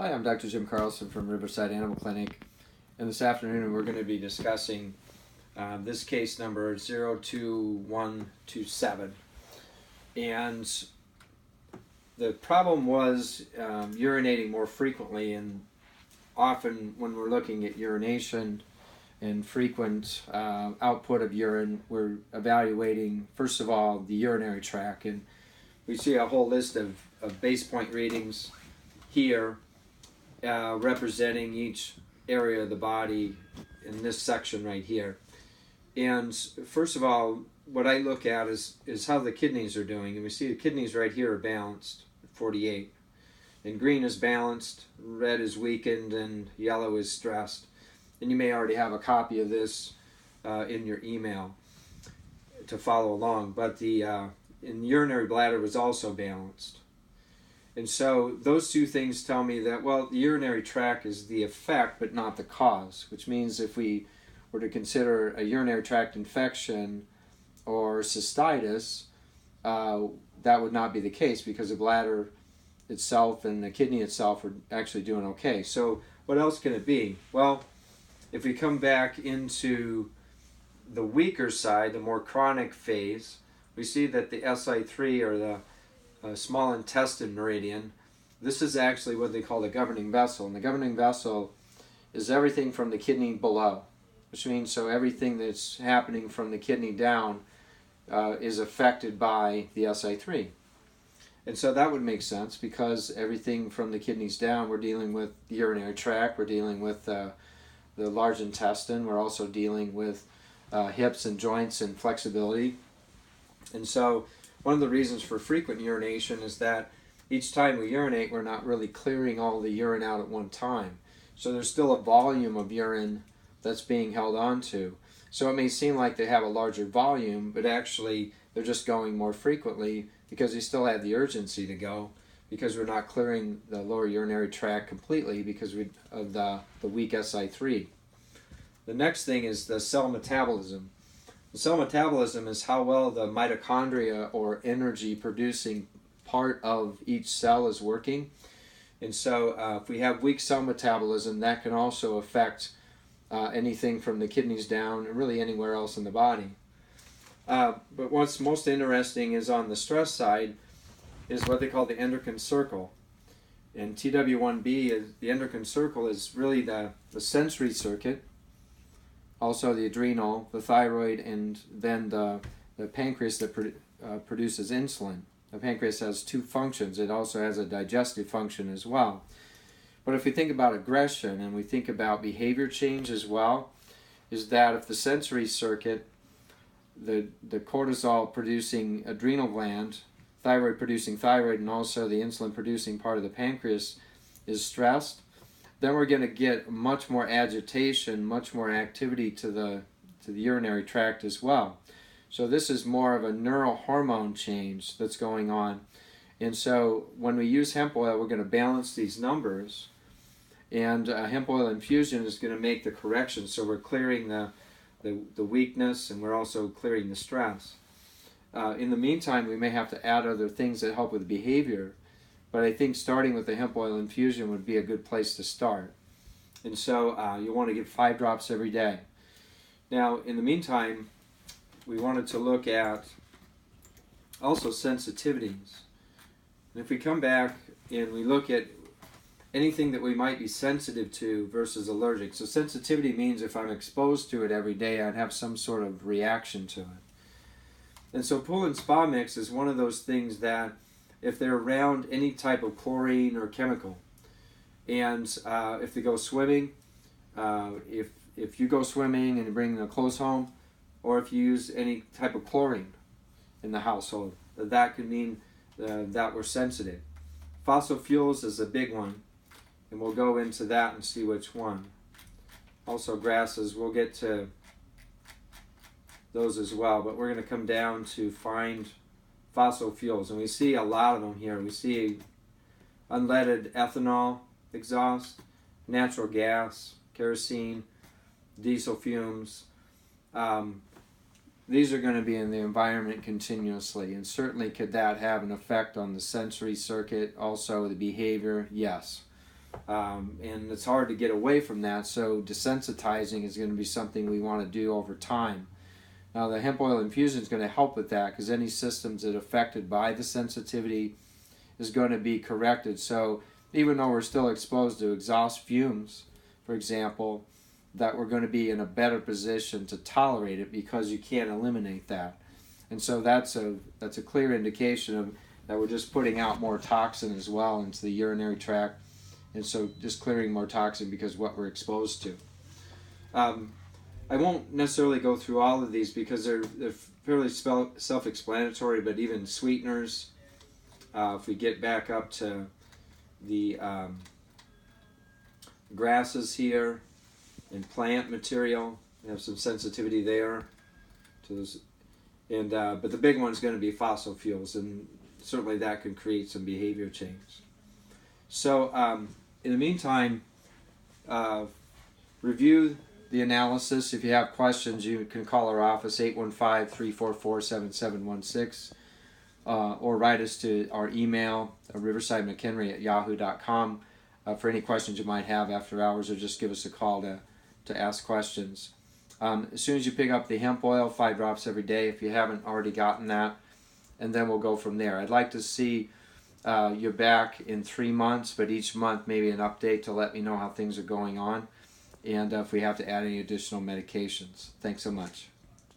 Hi, I'm Dr. Jim Carlson from Riverside Animal Clinic, and this afternoon we're going to be discussing this case number 02127. And the problem was urinating more frequently, and often when we're looking at urination and frequent output of urine, we're evaluating, first of all, the urinary tract, and we see a whole list of base point readings here representing each area of the body in this section right here. And first of all, what I look at is how the kidneys are doing, and we see the kidneys right here are balanced at 48, and green is balanced, red is weakened, and yellow is stressed. And you may already have a copy of this in your email to follow along, but the urinary bladder was also balanced. And so those two things tell me that, well, the urinary tract is the effect but not the cause, which means if we were to consider a urinary tract infection or cystitis, that would not be the case because the bladder itself and the kidney itself are actually doing okay. So what else can it be? Well, if we come back into the weaker side, the more chronic phase, we see that the SI3, or the small intestine meridian, this is actually what they call the governing vessel. And the governing vessel is everything from the kidney below, which means so everything that's happening from the kidney down is affected by the SI3. And so that would make sense because everything from the kidneys down, we're dealing with the urinary tract, we're dealing with the large intestine, we're also dealing with hips and joints and flexibility. And so one of the reasons for frequent urination is that each time we urinate, we're not really clearing all the urine out at one time. So there's still a volume of urine that's being held on to. So it may seem like they have a larger volume, but actually they're just going more frequently because they still have the urgency to go, because we're not clearing the lower urinary tract completely because of the weak SI3. The next thing is the cell metabolism. The cell metabolism is how well the mitochondria, or energy producing part of each cell, is working. And so if we have weak cell metabolism, that can also affect anything from the kidneys down and really anywhere else in the body. But what's most interesting is on the stress side is what they call the endocrine circle. And TW1B, is the endocrine circle, is really the sensory circuit, also the adrenal, the thyroid, and then the pancreas that produces insulin. The pancreas has two functions. It also has a digestive function as well. But if we think about aggression and we think about behavior change as well, is that if the sensory circuit, the cortisol producing adrenal gland, thyroid producing thyroid, and also the insulin producing part of the pancreas is stressed, then we're going to get much more agitation, much more activity to the urinary tract as well. So this is more of a neural hormone change that's going on. And so when we use hemp oil, we're going to balance these numbers, and hemp oil infusion is going to make the correction. So we're clearing the weakness, and we're also clearing the stress. In the meantime, we may have to add other things that help with behavior, but I think starting with the hemp oil infusion would be a good place to start. And so you want to give 5 drops every day. Now, in the meantime, we wanted to look at also sensitivities. And if we come back and we look at anything that we might be sensitive to versus allergic. So sensitivity means if I'm exposed to it every day, I'd have some sort of reaction to it. And so pool and spa mix is one of those things that if they're around any type of chlorine or chemical, and if they go swimming, if you go swimming and you bring the clothes home, or if you use any type of chlorine in the household, that could mean that we're sensitive. Fossil fuels is a big one, and we'll go into that and see which one. Also grasses, we'll get to those as well, but we're going to come down to find fossil fuels, and we see a lot of them here. We see unleaded ethanol exhaust, natural gas, kerosene, diesel fumes. These are going to be in the environment continuously, and certainly could that have an effect on the sensory circuit, also the behavior? Yes. And it's hard to get away from that, so desensitizing is going to be something we want to do over time. Now the hemp oil infusion is going to help with that, because any systems that are affected by the sensitivity is going to be corrected. So even though we're still exposed to exhaust fumes, for example, that we're going to be in a better position to tolerate it, because you can't eliminate that. And so that's a clear indication of that we're just putting out more toxin as well into the urinary tract, and so just clearing more toxin because of what we're exposed to. I won't necessarily go through all of these because they're fairly self-explanatory, but even sweeteners, if we get back up to the grasses here and plant material, we have some sensitivity there to those. And but the big one is going to be fossil fuels, and certainly that can create some behavior change. So in the meantime, review the analysis. If you have questions, you can call our office, 815-344-7716, or write us to our email, riversidemchenry@yahoo.com, for any questions you might have after hours, or just give us a call to ask questions. As soon as you pick up the hemp oil, 5 drops every day if you haven't already gotten that, and then we'll go from there. I'd like to see you back in 3 months, but each month maybe an update to let me know how things are going on, and if we have to add any additional medications. Thanks so much.